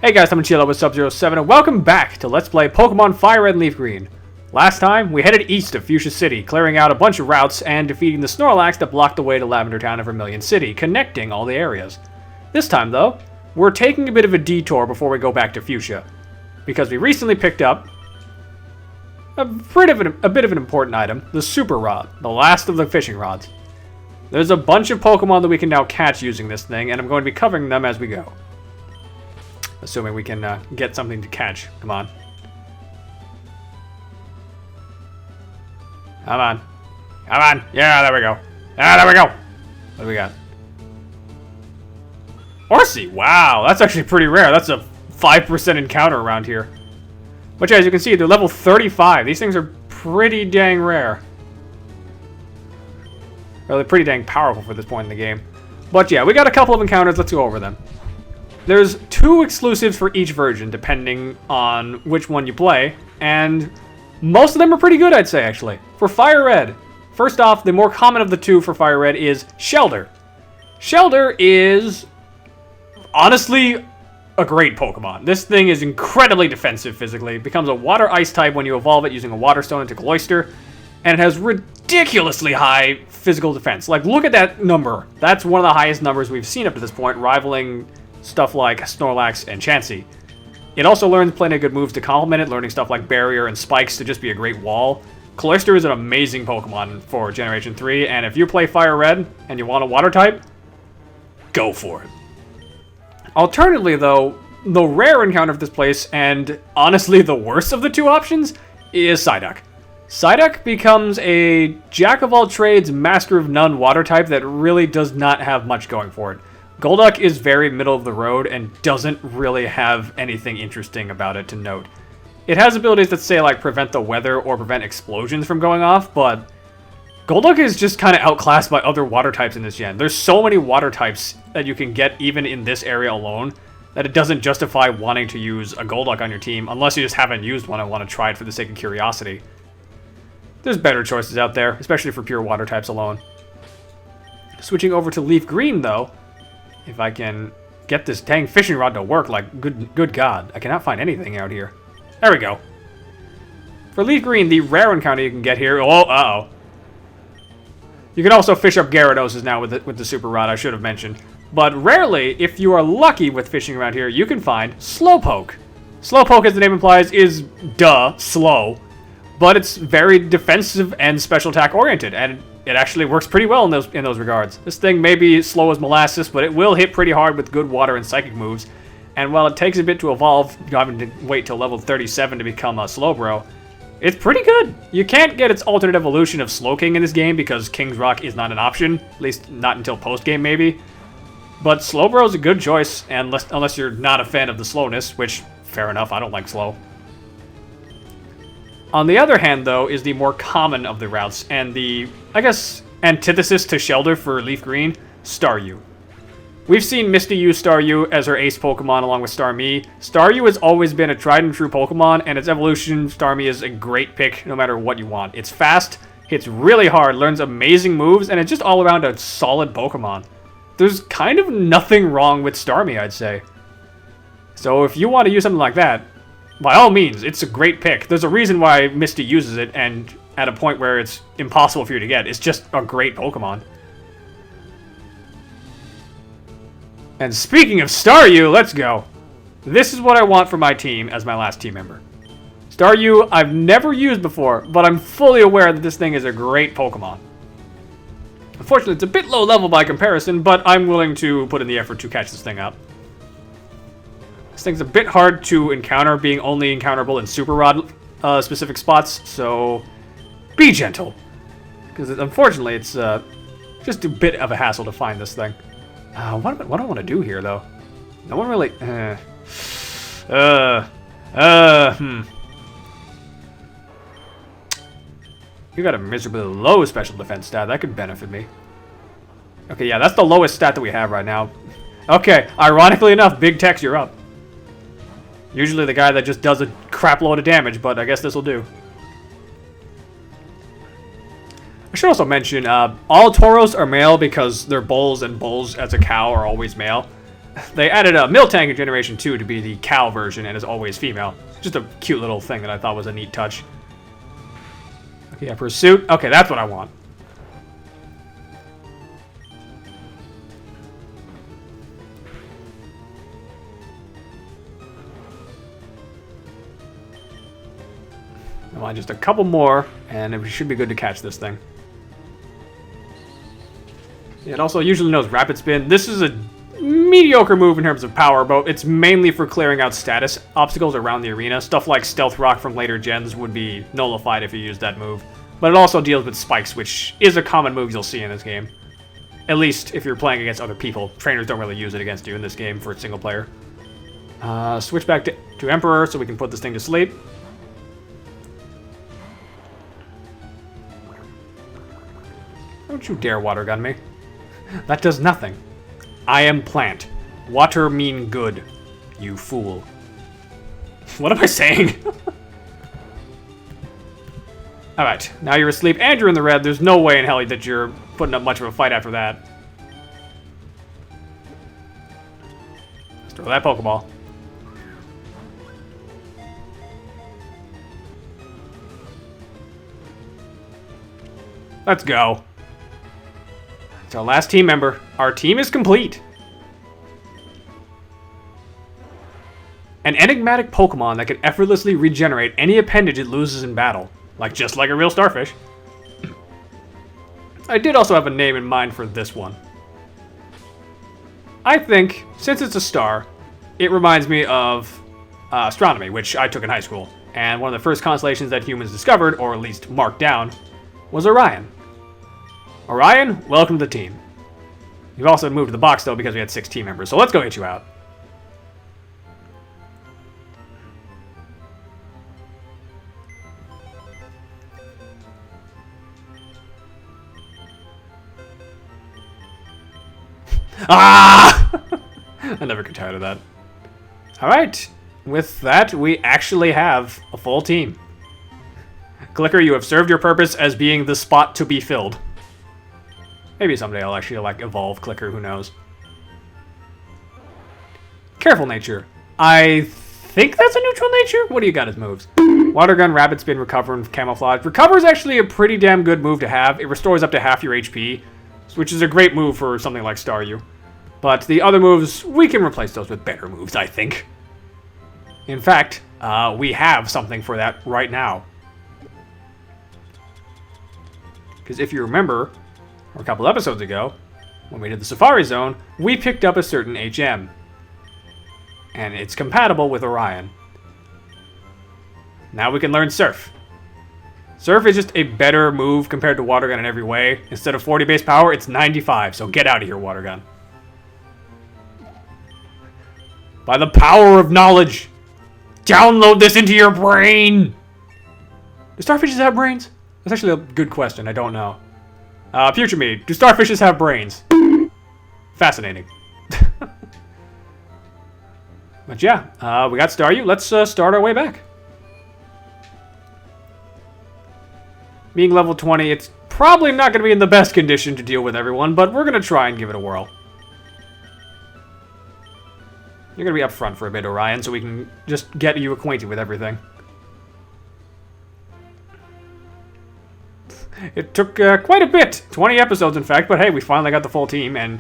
Hey guys, I'm Untitled with Sub-07 and welcome back to Let's Play Pokemon FireRed and LeafGreen. Last time, we headed east of Fuchsia City, clearing out a bunch of routes and defeating the Snorlax that blocked the way to Lavender Town and Vermilion City, connecting all the areas. This time though, we're taking a bit of a detour before we go back to Fuchsia, because we recently picked up a bit of an important item, the Super Rod, the last of the fishing rods. There's a bunch of Pokemon that we can now catch using this thing, and I'm going to be covering them as we go. Assuming we can get something to catch. Come on. Come on. Come on. Yeah, there we go. Ah, there we go. What do we got? Horsey. Wow, that's actually pretty rare. That's a 5% encounter around here. Which, as you can see, they're level 35. These things are pretty dang rare. Well, they're pretty dang powerful for this point in the game. But yeah, we got a couple of encounters. Let's go over them. There's 2 exclusives for each version, depending on which one you play, and most of them are pretty good, I'd say, actually. For FireRed, first off, the more common of the 2 for FireRed is Shelder. Shelder is, honestly, a great Pokemon. This thing is incredibly defensive physically. It becomes a Water-Ice type when you evolve it using a Water Stone into Cloyster, and it has ridiculously high physical defense. Like, look at that number. That's one of the highest numbers we've seen up to this point, rivaling stuff like Snorlax and Chansey. It also learns plenty of good moves to complement it, learning stuff like Barrier and Spikes to just be a great wall. Cloyster is an amazing Pokemon for Generation 3, and if you play FireRed and you want a Water type, go for it. Alternatively, though, the rare encounter of this place, and honestly the worst of the 2 options, is Psyduck. Psyduck becomes a jack-of-all-trades, master-of-none Water type that really does not have much going for it. Golduck is very middle of the road and doesn't really have anything interesting about it to note. It has abilities that say like prevent the weather or prevent explosions from going off, but Golduck is just kind of outclassed by other water types in this gen. There's so many water types that you can get even in this area alone that it doesn't justify wanting to use a Golduck on your team unless you just haven't used one and want to try it for the sake of curiosity. There's better choices out there, especially for pure water types alone. Switching over to LeafGreen though, if I can get this dang fishing rod to work, like, good God. I cannot find anything out here. There we go. For LeafGreen, the rare encounter you can get here... Oh, uh-oh. You can also fish up Gyarados now with the Super Rod, I should have mentioned. But rarely, if you are lucky with fishing around here, you can find Slowpoke. Slowpoke, as the name implies, is, slow. But it's very defensive and special attack oriented, and it actually works pretty well in those regards. This thing may be slow as molasses, but it will hit pretty hard with good water and psychic moves. And while it takes a bit to evolve, having to wait till level 37 to become a Slowbro, it's pretty good. You can't get its alternate evolution of Slowking in this game because King's Rock is not an option, at least not until post-game maybe. But Slowbro is a good choice, unless you're not a fan of the slowness, which, fair enough, I don't like slow. On the other hand, though, is the more common of the routes, and the, I guess, antithesis to Shelder for LeafGreen, Staryu. We've seen Misty use Staryu as her ace Pokemon along with Starmie. Staryu has always been a tried and true Pokemon, and its evolution, Starmie, is a great pick no matter what you want. It's fast, hits really hard, learns amazing moves, and it's just all around a solid Pokemon. There's kind of nothing wrong with Starmie, I'd say. So if you want to use something like that, by all means, it's a great pick. There's a reason why Misty uses it, and at a point where it's impossible for you to get. It's just a great Pokemon. And speaking of Staryu, let's go. This is what I want for my team as my last team member. Staryu, I've never used before, but I'm fully aware that this thing is a great Pokemon. Unfortunately, it's a bit low level by comparison, but I'm willing to put in the effort to catch this thing up. This thing's a bit hard to encounter, being only encounterable in Super Rod specific spots, so be gentle. Because unfortunately, it's just a bit of a hassle to find this thing. What do I want to do here, though? No one really... You got a miserably low special defense stat. That could benefit me. Okay, yeah, that's the lowest stat that we have right now. Okay, ironically enough, Big Tex, you're up. Usually the guy that just does a crap load of damage, but I guess this will do. I should also mention, all Tauros are male because they're bulls, and bulls as a cow are always male. They added a Miltank in Generation 2 to be the cow version and is always female. Just a cute little thing that I thought was a neat touch. Okay, yeah, Pursuit. Okay, that's what I want. Come on, just a couple more, and we should be good to catch this thing. It also usually knows Rapid Spin. This is a mediocre move in terms of power, but it's mainly for clearing out status obstacles around the arena. Stuff like Stealth Rock from later gens would be nullified if you used that move. But it also deals with spikes, which is a common move you'll see in this game. At least if you're playing against other people. Trainers don't really use it against you in this game for single player. Switch back to Emperor so we can put this thing to sleep. Don't you dare water gun me. That does nothing. I am plant. Water mean good. You fool. What am I saying? Alright, now you're asleep and you're in the red. There's no way in hell that you're putting up much of a fight after that. Let's throw that Pokeball. Let's go. It's our last team member. Our team is complete. An enigmatic Pokemon that can effortlessly regenerate any appendage it loses in battle. Just like a real Starfish. I did also have a name in mind for this one. I think, since it's a star, it reminds me of astronomy, which I took in high school. And one of the first constellations that humans discovered, or at least marked down, was Orion. Orion, welcome to the team. You've also moved to the box, though, because we had 6 team members. So let's go get you out. Ah! I never get tired of that. Alright. With that, we actually have a full team. Clicker, you have served your purpose as being the spot to be filled. Maybe someday I'll actually, evolve Clicker, who knows. Careful Nature. I think that's a neutral nature? What do you got as moves? Water Gun, Rapid Spin, Recover, and Camouflage. Recover is actually a pretty damn good move to have. It restores up to half your HP, which is a great move for something like Staryu. But the other moves, we can replace those with better moves, I think. In fact, we have something for that right now. Because if you remember, a couple episodes ago, when we did the Safari Zone, we picked up a certain HM. And it's compatible with Orion. Now we can learn Surf. Surf is just a better move compared to Water Gun in every way. Instead of 40 base power, it's 95, so get out of here, Water Gun. By the power of knowledge, download this into your brain! Do starfishes have brains? That's actually a good question, I don't know. Future me, do starfishes have brains? Fascinating. But yeah, we got Staryu. Let's start our way back. Being level 20, it's probably not going to be in the best condition to deal with everyone, but we're going to try and give it a whirl. You're going to be up front for a bit, Orion, so we can just get you acquainted with everything. It took quite a bit, 20 episodes in fact, but hey, we finally got the full team, and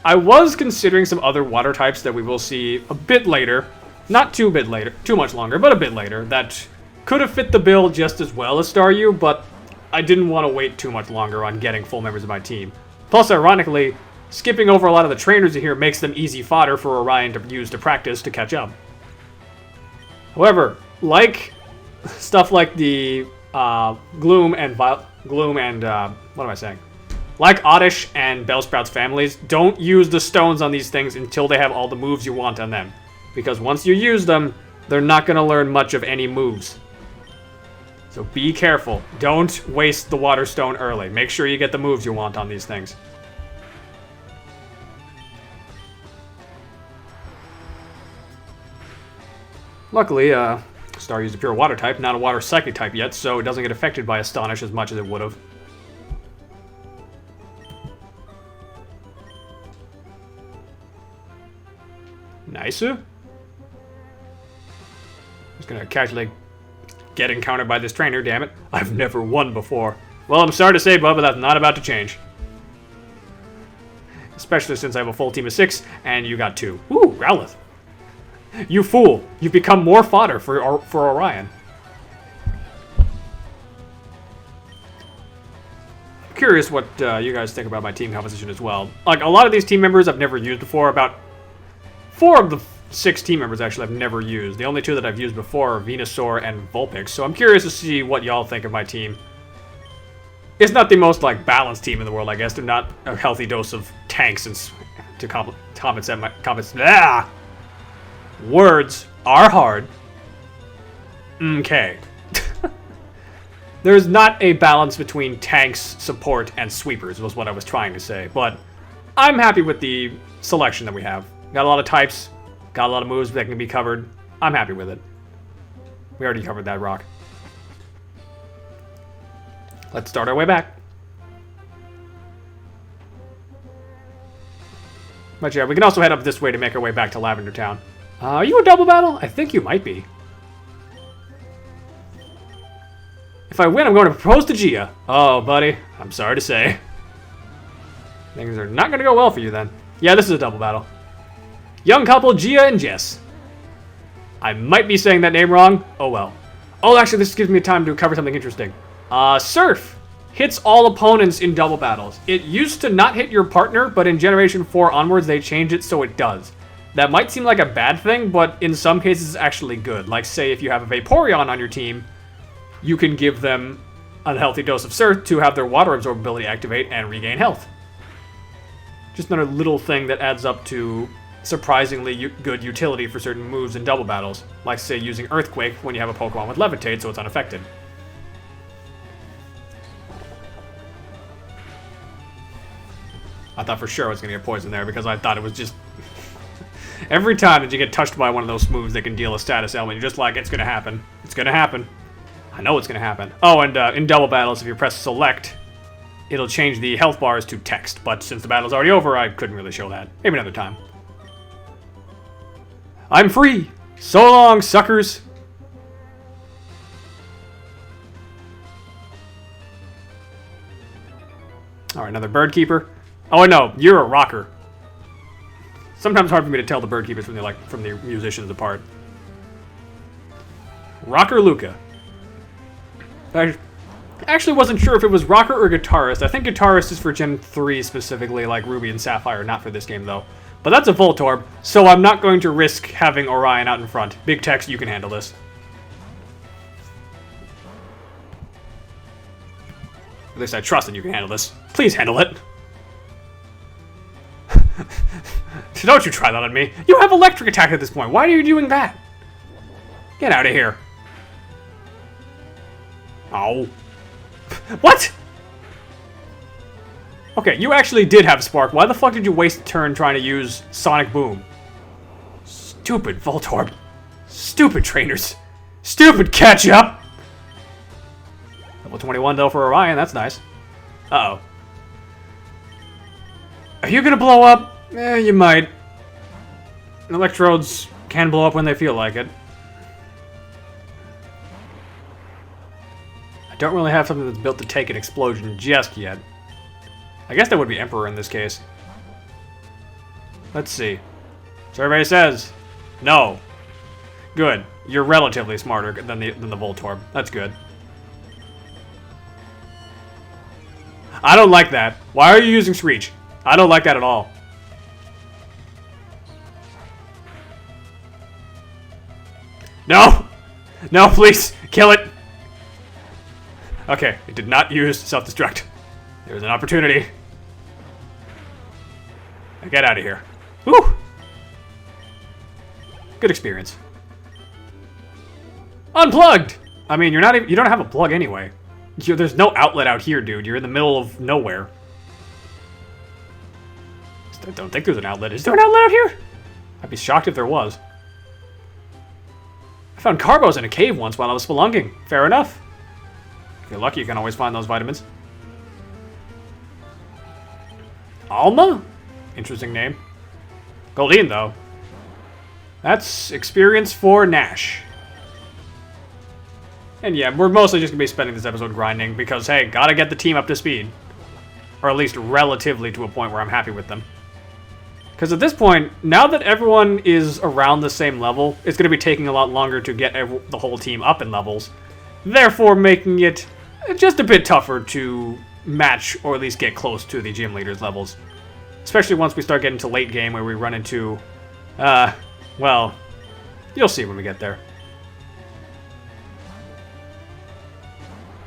I was considering some other water types that we will see a bit later. Not too much longer, but a bit later, that could have fit the bill just as well as Staryu, but I didn't want to wait too much longer on getting full members of my team. Plus, ironically, skipping over a lot of the trainers in here makes them easy fodder for Orion to use to practice to catch up. However, like stuff like the Gloom and what am I saying? Like Oddish and Bellsprout's families, don't use the stones on these things until they have all the moves you want on them. Because once you use them, they're not going to learn much of any moves. So be careful. Don't waste the Water Stone early. Make sure you get the moves you want on these things. Luckily, Staryu is a pure water type, not a water psychic type yet, so it doesn't get affected by Astonish as much as it would have. Nice. Just gonna casually get encountered by this trainer, damn it. I've never won before. Well, I'm sorry to say, bud, but that's not about to change. Especially since I have a full team of 6, and you got 2. Ooh, Growlithe. You fool! You've become more fodder for Orion. I'm curious what you guys think about my team composition as well. Like, a lot of these team members I've never used before. About 4 of the 6 team members, actually, I've never used. The only 2 that I've used before are Venusaur and Vulpix, so I'm curious to see what y'all think of my team. It's not the most, like, balanced team in the world, I guess. They're not a healthy dose of tanks and to compensate my... Words are hard. Okay. There's not a balance between tanks, support, and sweepers, was what I was trying to say. But I'm happy with the selection that we have. Got a lot of types, got a lot of moves that can be covered. I'm happy with it. We already covered that rock. Let's start our way back. But yeah, we can also head up this way to make our way back to Lavender Town. Are you a double battle? I think you might be. If I win, I'm going to propose to Gia. Oh, buddy. I'm sorry to say. Things are not going to go well for you then. Yeah, this is a double battle. Young couple, Gia and Jess. I might be saying that name wrong. Oh, well. Oh, actually, this gives me time to cover something interesting. Surf hits all opponents in double battles. It used to not hit your partner, but in Generation 4 onwards, they changed it so it does. That might seem like a bad thing, but in some cases, it's actually good. Like, say, if you have a Vaporeon on your team, you can give them a healthy dose of Surf to have their water absorb ability activate and regain health. Just another little thing that adds up to surprisingly good utility for certain moves in double battles. Like, say, using Earthquake when you have a Pokemon with Levitate, so it's unaffected. I thought for sure I was going to get poisoned there because I thought it was just... Every time that you get touched by one of those moves that can deal a status ailment, you're just like, it's going to happen. It's going to happen. I know it's going to happen. Oh, and in double battles, if you press select, it'll change the health bars to text. But since the battle's already over, I couldn't really show that. Maybe another time. I'm free! So long, suckers! Alright, another bird keeper. Oh, no, you're a rocker. Sometimes hard for me to tell the bird keepers from the musicians apart. Rocker Luca. I actually wasn't sure if it was rocker or guitarist. I think guitarist is for Gen 3 specifically, like Ruby and Sapphire, not for this game though. But that's a Voltorb, so I'm not going to risk having Orion out in front. Big Tex, you can handle this. At least I trust that you can handle this. Please handle it. Don't you try that on me. You have electric attack at this point. Why are you doing that? Get out of here. Oh. What? Okay, you actually did have Spark. Why the fuck did you waste a turn trying to use Sonic Boom? Stupid Voltorb. Stupid trainers. Stupid catch-up. Level 21 though for Orion, that's nice. Uh-oh. Are you gonna blow up? Eh, you might. Electrodes can blow up when they feel like it. I don't really have something that's built to take an explosion just yet. I guess that would be Emperor in this case. Let's see. Survey says no. Good. You're relatively smarter than the Voltorb. That's good. I don't like that. Why are you using Screech? I don't like that at all. No! No, please! Kill it! Okay, it did not use self-destruct. There was an opportunity. Now get out of here. Woo! Good experience. Unplugged! I mean, you don't have a plug anyway. There's no outlet out here, dude. You're in the middle of nowhere. I don't think there's an outlet. Is there an outlet out here? I'd be shocked if there was. I found carbos in a cave once while I was spelunking. Fair enough. If you're lucky, you can always find those vitamins. Alma? Interesting name. Goldeen, though. That's experience for Nash. And yeah, we're mostly just going to be spending this episode grinding because, hey, gotta get the team up to speed. Or at least relatively to a point where I'm happy with them. Because at this point, now that everyone is around the same level, it's going to be taking a lot longer to get the whole team up in levels. Therefore, making it just a bit tougher to match or at least get close to the gym leaders' levels. Especially once we start getting to late game where we run into, well, you'll see when we get there.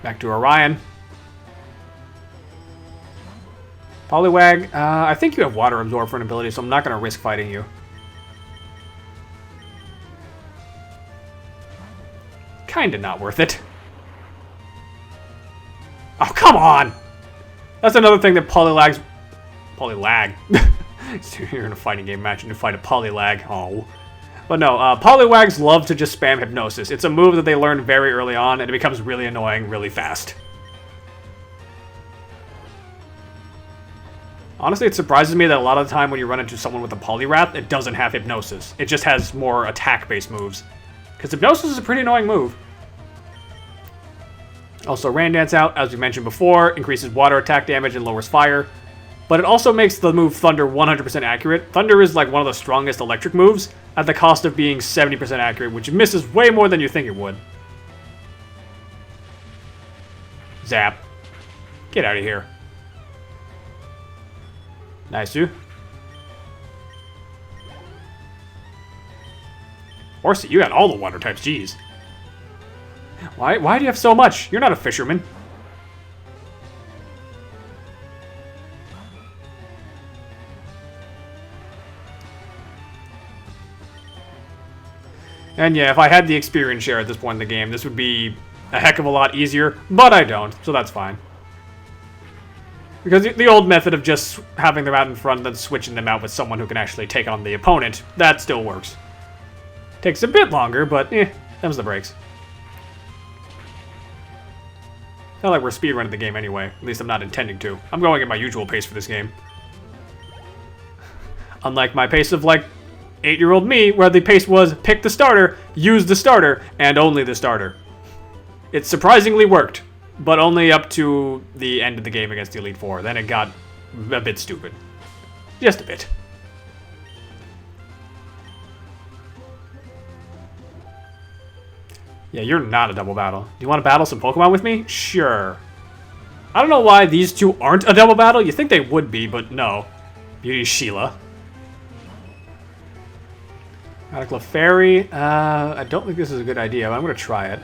Back to Orion. Poliwag, I think you have Water Absorb for an ability, so I'm not going to risk fighting you. Kinda not worth it. Oh, come on! That's another thing that Polilag... You're in a fighting game match and you fight a Polilag. Oh. But no, Poliwags love to just spam Hypnosis. It's a move that they learn very early on, and it becomes really annoying really fast. Honestly, it surprises me that a lot of the time when you run into someone with a Poliwrath, it doesn't have Hypnosis. It just has more attack-based moves. Because Hypnosis is a pretty annoying move. Also, Rain Dance out, as we mentioned before, increases water attack damage and lowers fire. But it also makes the move Thunder 100% accurate. Thunder is like one of the strongest electric moves, at the cost of being 70% accurate, which misses way more than you think it would. Zap. Get out of here. Nice, you. Horsey, you got all the water types, jeez. Why do you have so much? You're not a fisherman. And yeah, if I had the experience share at this point in the game, this would be a heck of a lot easier, but I don't, so that's fine. Because the old method of just having them out in front and then switching them out with someone who can actually take on the opponent, that still works. Takes a bit longer, but them's the breaks. Not like we're speedrunning the game anyway. At least I'm not intending to. I'm going at my usual pace for this game. Unlike my pace of, like, 8-year-old me, where the pace was pick the starter, use the starter, and only the starter. It surprisingly worked, but only up to the end of the game against the Elite Four. Then it got a bit stupid. Just a bit. Yeah, you're not a double battle. Do you want to battle some Pokemon with me? Sure. I don't know why these two aren't a double battle. You think they would be, but no. Beauty Sheila. Got a Clefairy. I don't think this is a good idea, but I'm going to try it.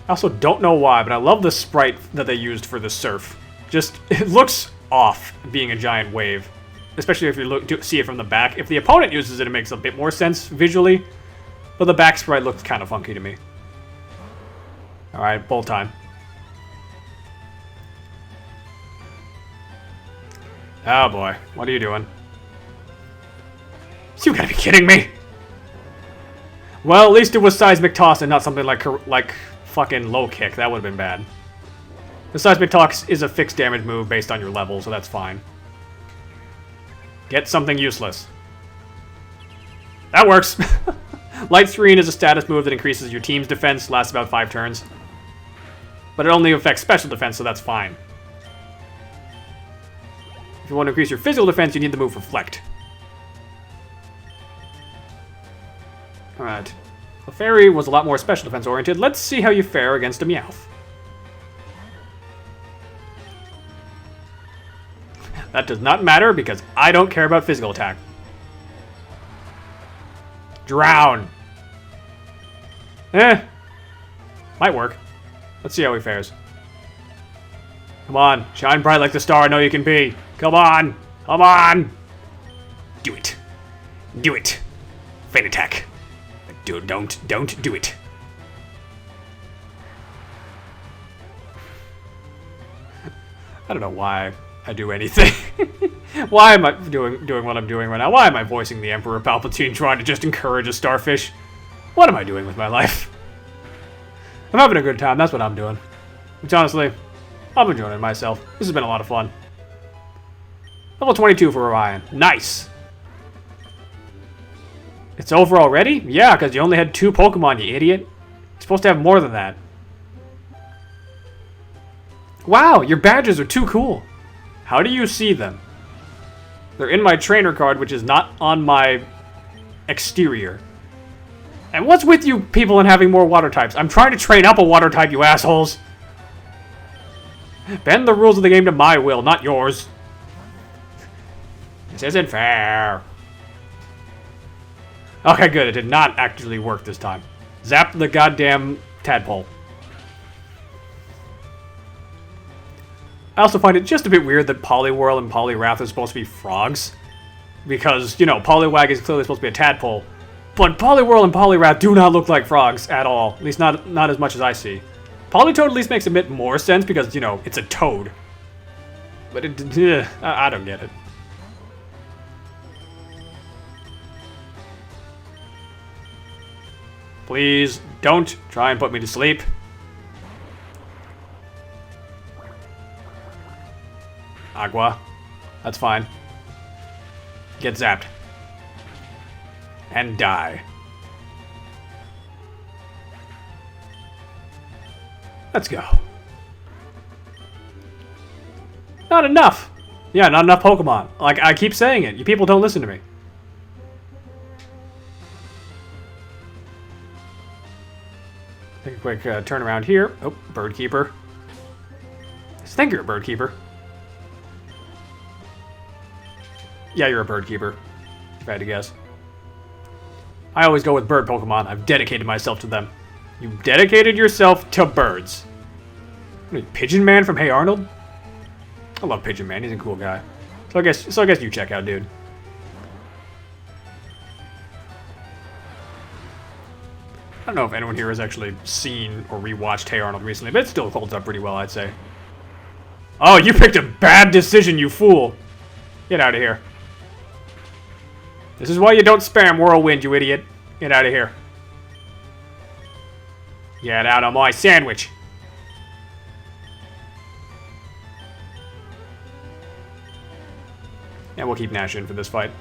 I also don't know why, but I love the sprite that they used for the surf. Just, it looks off being a giant wave. Especially if you see it from the back. If the opponent uses it, it makes a bit more sense visually. But the back sprite looks kind of funky to me. Alright, bolt time. Oh boy, what are you doing? You gotta be kidding me! Well, at least it was Seismic Toss and not something like fucking Low Kick. That would have been bad. The Seismic Toss is a fixed damage move based on your level, so that's fine. Get something useless. That works! Light Screen is a status move that increases your team's defense, lasts about 5 turns. But it only affects special defense, so that's fine. If you want to increase your physical defense, you need the move Reflect. Alright. The Fairy was a lot more special defense oriented. Let's see how you fare against a Meowth. That does not matter because I don't care about physical attack. Drown. Might work. Let's see how he fares. Come on. Shine bright like the star I know you can be. Come on. Come on. Do it. Do it. Feint attack. Don't do it. I don't know why I do anything. Why am I doing what I'm doing right now? Why am I voicing the Emperor Palpatine trying to just encourage a Starfish? What am I doing with my life? I'm having a good time, that's what I'm doing. Which honestly, I'm enjoying it myself. This has been a lot of fun. Level 22 for Orion. Nice! It's over already? Yeah, because you only had 2 Pokemon, you idiot. You're supposed to have more than that. Wow, your badges are too cool. How do you see them? They're in my trainer card, which is not on my exterior. And what's with you people and having more water types? I'm trying to train up a water type, you assholes. Bend the rules of the game to my will, not yours. This isn't fair. Okay, good. It did not actually work this time. Zap the goddamn tadpole. I also find it just a bit weird that Poliwhirl and Poliwrath are supposed to be frogs. Because, you know, Poliwag is clearly supposed to be a tadpole. But Poliwhirl and Poliwrath do not look like frogs at all. At least not as much as I see. Politoad at least makes a bit more sense because, you know, it's a toad. But I don't get it. Please, don't try and put me to sleep. Agua. That's fine. Get zapped. And die. Let's go. Not enough. Yeah, not enough Pokemon. Like, I keep saying it. You people don't listen to me. Take a quick turn around here. Oh, Bird Keeper. I think you're a Bird Keeper. Yeah, you're a Bird Keeper. If I had to guess. I always go with bird Pokemon. I've dedicated myself to them. You dedicated yourself to birds. What are you, Pigeon Man from Hey Arnold? I love Pigeon Man. He's a cool guy. So I guess you check out, dude. I don't know if anyone here has actually seen or rewatched Hey Arnold recently, but it still holds up pretty well, I'd say. Oh, you picked a bad decision, you fool. Get out of here. This is why you don't spam Whirlwind, you idiot. Get out of here. Get out of my sandwich. And we'll keep Nash in for this fight.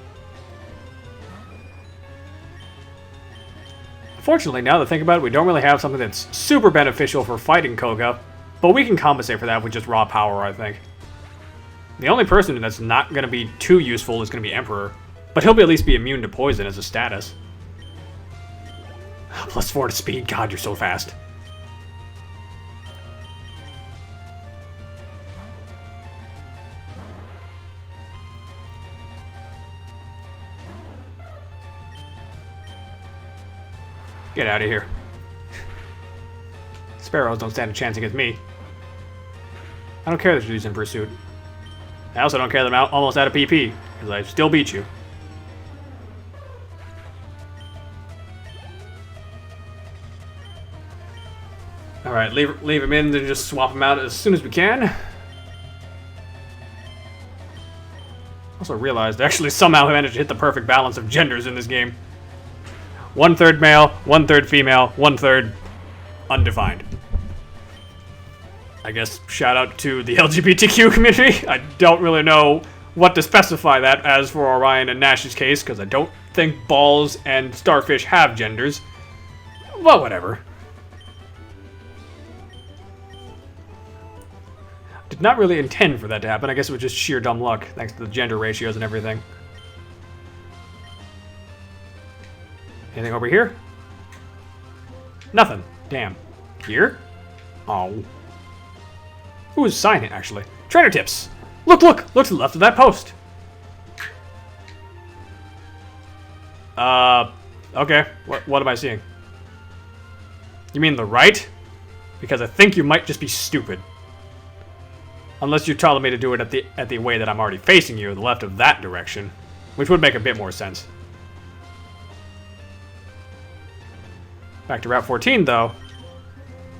Fortunately, now that I think about it, we don't really have something that's super beneficial for fighting Koga, but we can compensate for that with just raw power, I think. The only person that's not going to be too useful is going to be Emperor, but he'll at least be immune to poison as a status. +4 to speed. God, you're so fast. Get out of here. Sparrows don't stand a chance against me. I don't care that you're in pursuit. I also don't care that I'm almost out of PP, because I still beat you. Alright, leave him in, then just swap him out as soon as we can. Also realized I actually somehow managed to hit the perfect balance of genders in this game. 1/3 male, 1/3 female, 1/3 undefined. I guess shout out to the LGBTQ community. I don't really know what to specify that as for Orion and Nash's case, because I don't think Balls and Starfish have genders. Well, whatever. Did not really intend for that to happen. I guess it was just sheer dumb luck, thanks to the gender ratios and everything. Anything over here? Nothing. Damn. Here? Oh. Ooh, it's a sign, actually. Trainer tips! Look! Look to the left of that post! Okay. What am I seeing? You mean the right? Because I think you might just be stupid. Unless you're telling me to do it at the way that I'm already facing you, the left of that direction. Which would make a bit more sense. Back to Route 14, though.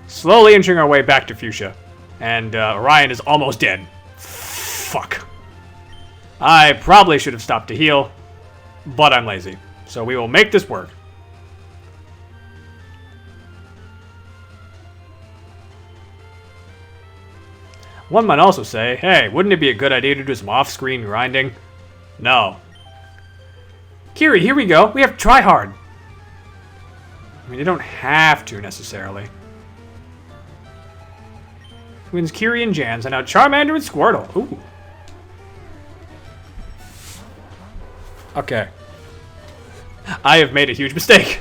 Slowly inching our way back to Fuchsia. And Orion is almost dead. Fuck. I probably should have stopped to heal, but I'm lazy. So we will make this work. One might also say, hey, wouldn't it be a good idea to do some off-screen grinding? No. Kiri, here we go. We have to try hard. I mean, you don't have to, necessarily. Wins Kiri and Jans, and now Charmander and Squirtle. Ooh. Okay. I have made a huge mistake.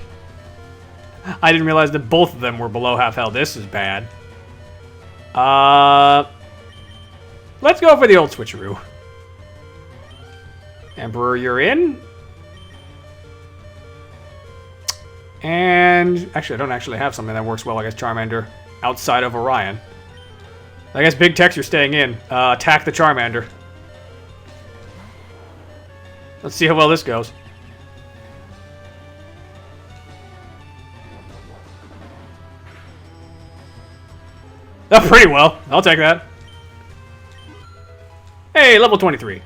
I didn't realize that both of them were below half health. This is bad. Let's go for the old switcheroo. Emperor, you're in. And actually, I don't actually have something that works well against Charmander outside of Orion. I guess Big Tex, you're staying in. Attack the Charmander. Let's see how well this goes. Oh, pretty well. I'll take that. Hey, level 23.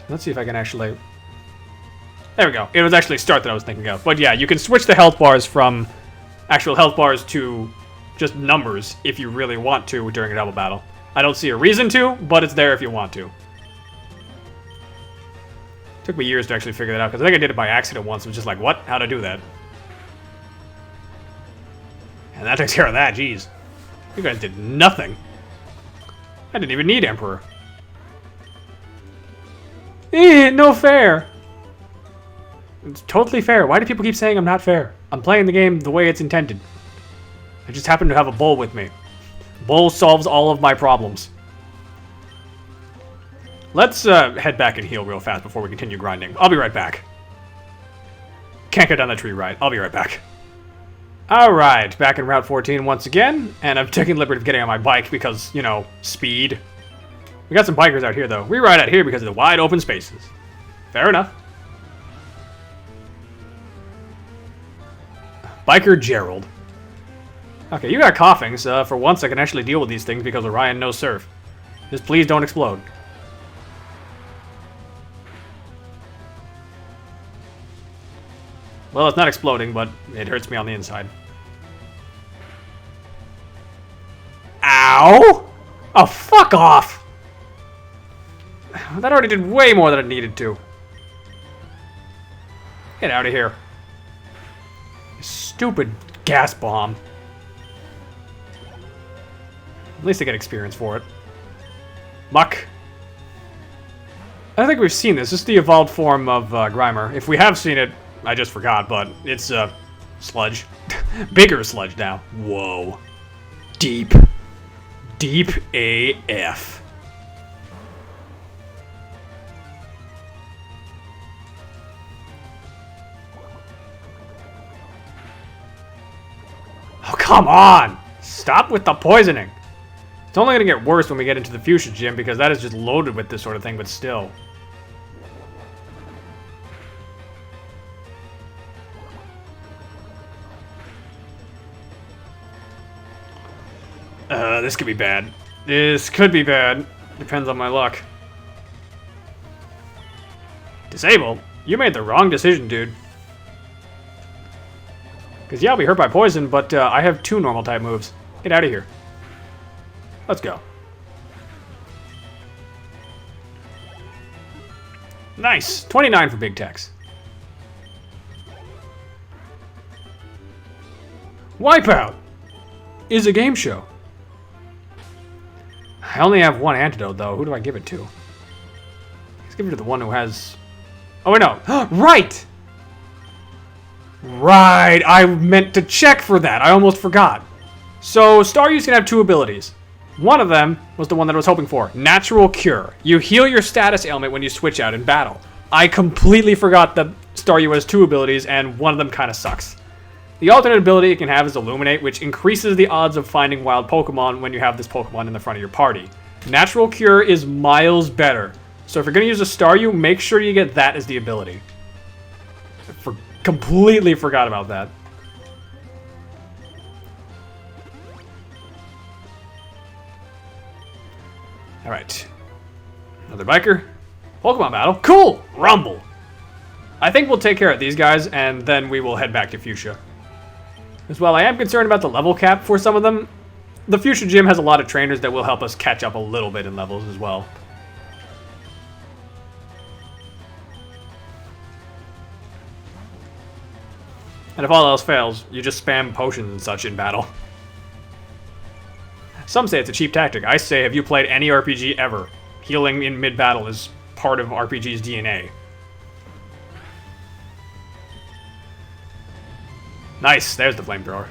Let's see if I can actually... There we go. It was actually start that I was thinking of. But yeah, you can switch the health bars from actual health bars to just numbers if you really want to during a double battle. I don't see a reason to, but it's there if you want to. Took me years to actually figure that out, because I think I did it by accident once. I was just like, what? How'd I do that? And that takes care of that, jeez. You guys did nothing. I didn't even need Emperor. No fair. It's totally fair. Why do people keep saying I'm not fair? I'm playing the game the way it's intended. I just happen to have a bull with me. Bull solves all of my problems. Let's head back and heal real fast before we continue grinding. I'll be right back. Can't go down the tree right. I'll be right back. Alright, back in Route 14 once again. And I'm taking the liberty of getting on my bike because, you know, speed. We got some bikers out here, though. We ride out here because of the wide open spaces. Fair enough. Biker Gerald. Okay, you got coughing, so for once I can actually deal with these things because Orion knows Surf. Just please don't explode. Well, it's not exploding, but it hurts me on the inside. Ow! Oh, fuck off! That already did way more than it needed to. Get out of here. Stupid gas bomb. At least I get experience for it. Muck. I don't think we've seen this. This is the evolved form of Grimer. If we have seen it, I just forgot, but it's sludge. Bigger sludge now. Whoa. Deep. Deep AF. Oh, come on! Stop with the poisoning! It's only going to get worse when we get into the Fuchsia Gym, because that is just loaded with this sort of thing, but still. This could be bad. This could be bad. Depends on my luck. Disable? You made the wrong decision, dude. Because, yeah, I'll be hurt by poison, but I have 2 normal type moves. Get out of here. Let's go. Nice. 29 for Big Tex. Wipeout is a game show. I only have 1 antidote, though. Who do I give it to? Let's give it to the one who has... Oh, wait, no. Right! Right! I meant to check for that. I almost forgot. So, Staryu's gonna have 2 abilities. One of them was the one that I was hoping for. Natural Cure. You heal your status ailment when you switch out in battle. I completely forgot that Staryu has 2 abilities, and one of them kind of sucks. The alternate ability it can have is Illuminate, which increases the odds of finding wild Pokemon when you have this Pokemon in the front of your party. Natural Cure is miles better. So if you're going to use a Staryu, make sure you get that as the ability. Completely forgot about that. Alright. Another biker. Pokemon battle. Cool! Rumble! I think we'll take care of these guys, and then we will head back to Fuchsia. As well, I am concerned about the level cap for some of them. The Fuchsia Gym has a lot of trainers that will help us catch up a little bit in levels as well. And if all else fails, you just spam potions and such in battle. Some say it's a cheap tactic. I say, have you played any RPG ever? Healing in mid-battle is part of RPG's DNA. Nice, there's the flamethrower.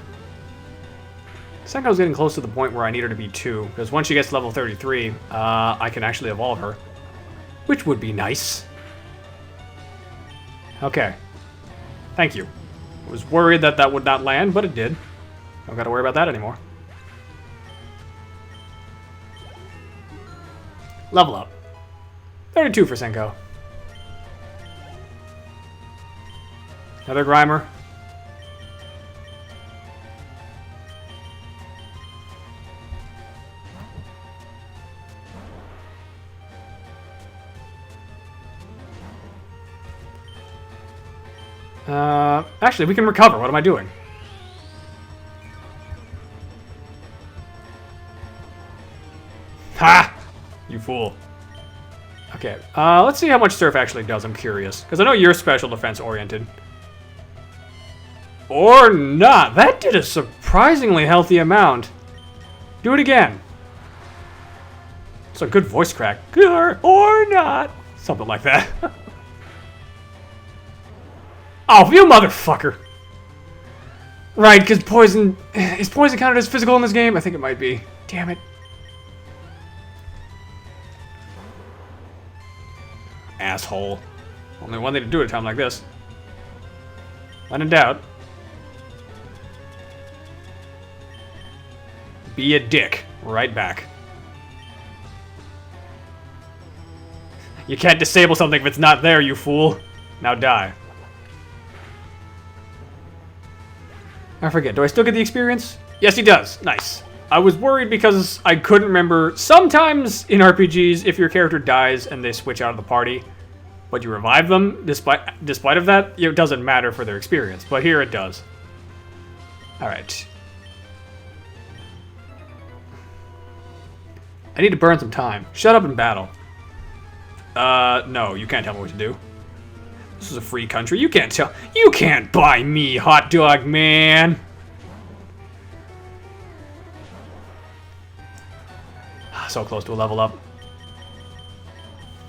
Senko's getting close to the point where I need her to be 2, because once she gets to level 33, I can actually evolve her. Which would be nice. Okay. Thank you. I was worried that that would not land, but it did. Don't gotta worry about that anymore. Level up. 32 for Senko. Another Grimer. Actually, we can recover. What am I doing? Ha! You fool. Okay, let's see how much Surf actually does. I'm curious. Because I know you're special defense oriented. Or not. That did a surprisingly healthy amount. Do it again. It's a good voice crack. Or not. Something like that. Oh, you motherfucker. Right, because poison... Is poison counted as physical in this game? I think it might be. Damn it. Asshole. Only one thing to do at a time like this. When in doubt. Be a dick. Right back. You can't disable something if it's not there, you fool. Now die. I forget, do I still get the experience? Yes, he does. Nice. I was worried because I couldn't remember. Sometimes in RPGs, if your character dies and they switch out of the party, but you revive them, despite of that, it doesn't matter for their experience. But here it does. Alright. I need to burn some time. Shut up and battle. No, you can't tell me what to do. This is a free country. You can't tell. You can't buy me, hot dog man. So close to a level up.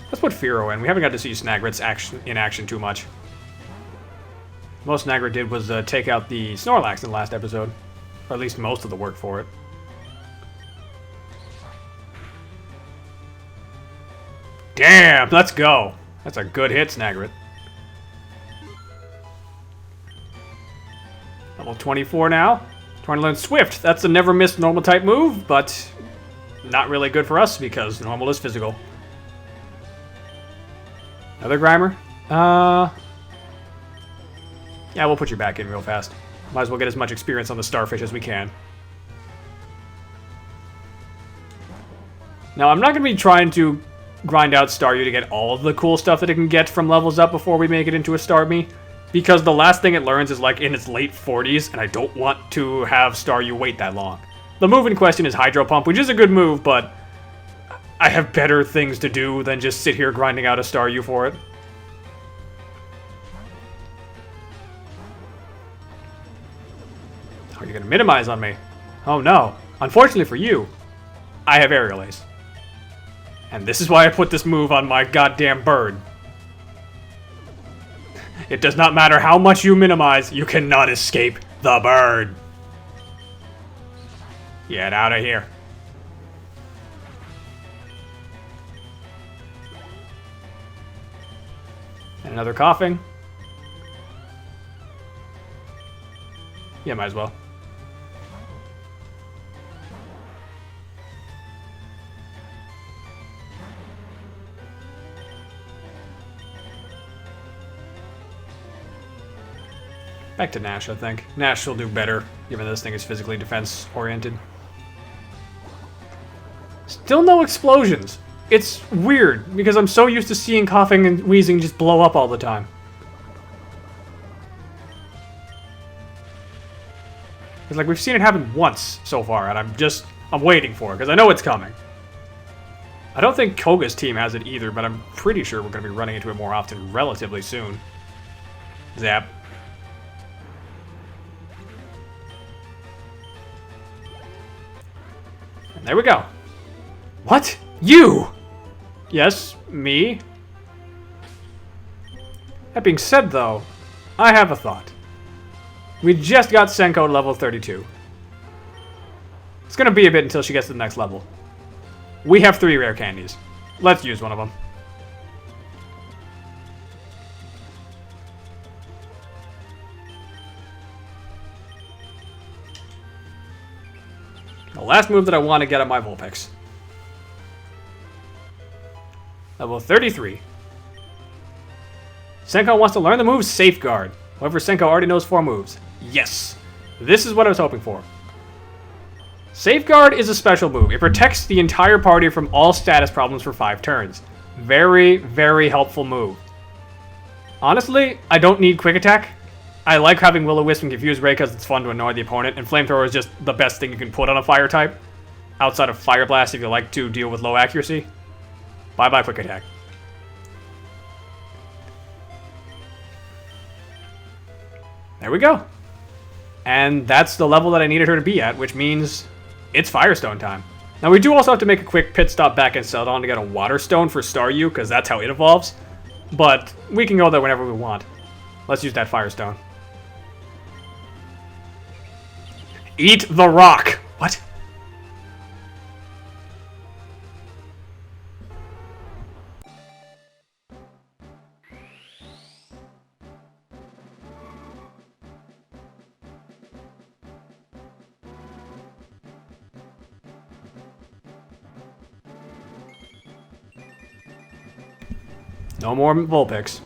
Let's put Firo in. We haven't got to see Snagrit's in action too much. Most Snagrit did was take out the Snorlax in the last episode. Or at least most of the work for it. Damn, let's go. That's a good hit, Snagrit. Level 24 now. Trying to learn Swift. That's a never miss normal type move, but not really good for us because normal is physical. Another Grimer? Yeah, we'll put you back in real fast. Might as well get as much experience on the Starfish as we can. Now, I'm not going to be trying to grind out Staryu to get all of the cool stuff that it can get from levels up before we make it into a Starmie. Because the last thing it learns is like in its late 40s, and I don't want to have Staryu wait that long. The move in question is Hydro Pump, which is a good move, but I have better things to do than just sit here grinding out a Staryu for it. Are you going to minimize on me? Oh no. Unfortunately for you, I have Aerial Ace. And this is why I put this move on my goddamn bird. It does not matter how much you minimize, you cannot escape the bird. Get out of here. And another coughing. Yeah, might as well. Back to Nash, I think. Nash will do better, given this thing is physically defense-oriented. Still no explosions. It's weird, because I'm so used to seeing coughing and wheezing just blow up all the time. It's like we've seen it happen once so far, and I'm waiting for it, because I know it's coming. I don't think Koga's team has it either, but I'm pretty sure we're going to be running into it more often relatively soon. Zap. And there we go. What? You! Yes, me. That being said, though, I have a thought. We just got Senko to level 32. It's gonna be a bit until she gets to the next level. We have 3 rare candies. Let's use one of them. The last move that I want to get on my Vulpix. Level 33. Senko wants to learn the move Safeguard. However, Senko already knows 4 moves. Yes! This is what I was hoping for. Safeguard is a special move. It protects the entire party from all status problems for 5 turns. Very, very helpful move. Honestly, I don't need Quick Attack. I like having Will-O-Wisp and Confuse Ray because it's fun to annoy the opponent, and Flamethrower is just the best thing you can put on a fire type. Outside of Fire Blast if you like to deal with low accuracy. Bye-bye Quick Attack. There we go. And that's the level that I needed her to be at, which means it's Firestone time. Now we do also have to make a quick pit stop back in Celadon to get a Water Stone for Staryu, because that's how it evolves. But we can go there whenever we want. Let's use that Firestone. Eat the rock! What? No more Vulpix.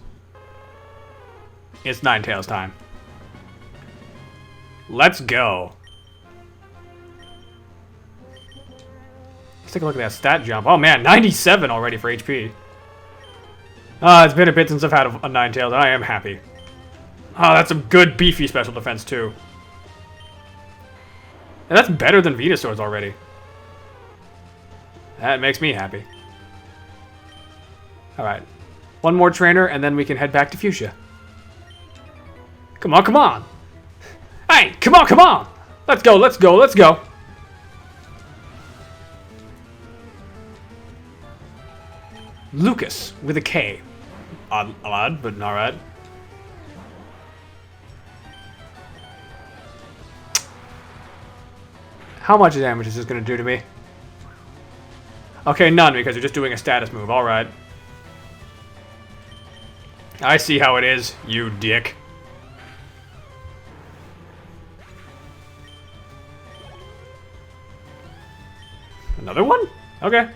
It's Ninetales time. Let's go. Let's take a look at that stat jump. Oh man, 97 already for HP. It's been a bit since I've had a Ninetales. I am happy. That's some good beefy special defense too. And that's better than Venusaur's already. That makes me happy. Alright. One more trainer, and then we can head back to Fuchsia. Come on, come on! Hey, come on, come on! Let's go, let's go, let's go! Lucas, with a K. Odd, but alright. How much damage is this going to do to me? Okay, none, because you're just doing a status move, alright. I see how it is, you dick. Another one? Okay.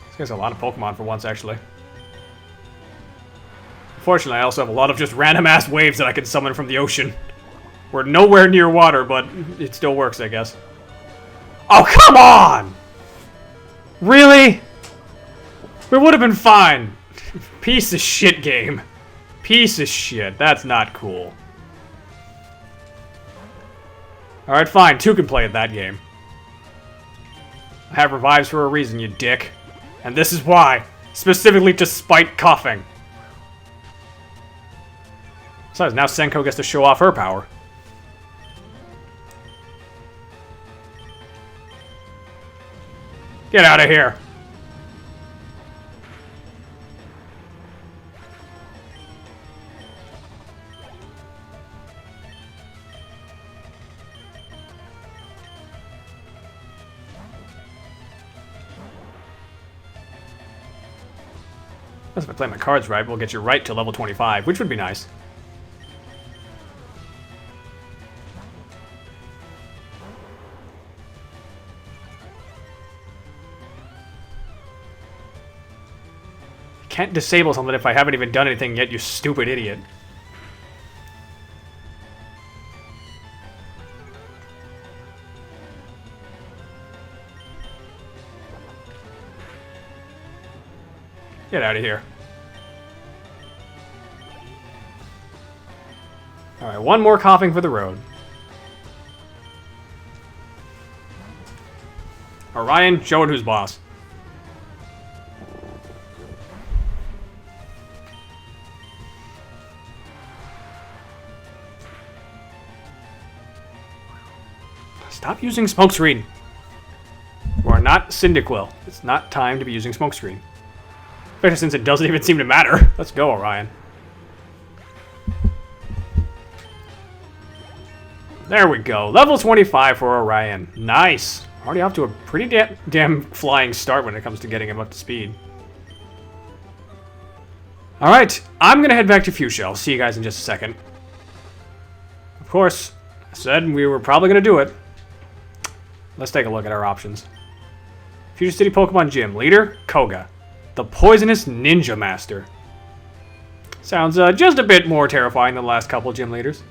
This guy's a lot of Pokemon for once, actually. Unfortunately, I also have a lot of just random-ass waves that I can summon from the ocean. We're nowhere near water, but it still works, I guess. Oh, come on! Really? We would have been fine. Piece of shit game. Piece of shit. That's not cool. Alright, fine. 2 can play at that game. I have revives for a reason, you dick. And this is why. Specifically to spite coughing. Besides, now Senko gets to show off her power. Get out of here. If I play my cards right, we'll get you right to level 25, which would be nice. Can't disable something if I haven't even done anything yet, you stupid idiot. Get out of here. Alright, one more coughing for the road. Orion, show it who's boss. Stop using smokescreen. not Cyndaquil. It's not time to be using Smokescreen. Especially since it doesn't even seem to matter. Let's go, Orion. There we go. Level 25 for Orion. Nice. Already off to a pretty damn flying start when it comes to getting him up to speed. Alright, I'm going to head back to Fuchsia. I'll see you guys in just a second. Of course, I said we were probably going to do it. Let's take a look at our options. Fuchsia City Pokemon Gym. Leader, Koga. The Poisonous Ninja Master. Sounds just a bit more terrifying than the last couple gym leaders.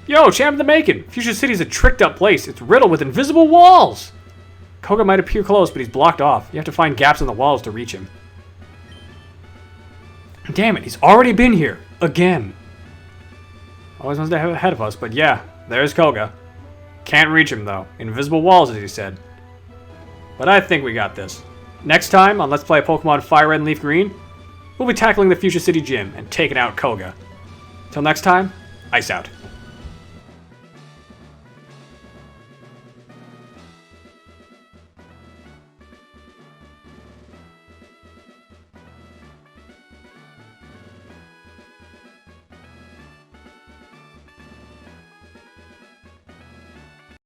Yo, champ of the making! Fuchsia City's a tricked up place. It's riddled with invisible walls! Koga might appear close, but he's blocked off. You have to find gaps in the walls to reach him. Damn it, he's already been here. Again. Always wants to have ahead of us, but yeah, there's Koga. Can't reach him, though. Invisible walls, as he said. But I think we got this. Next time on Let's Play Pokemon FireRed and LeafGreen, we'll be tackling the Fuchsia City Gym and taking out Koga. Till next time, ice out.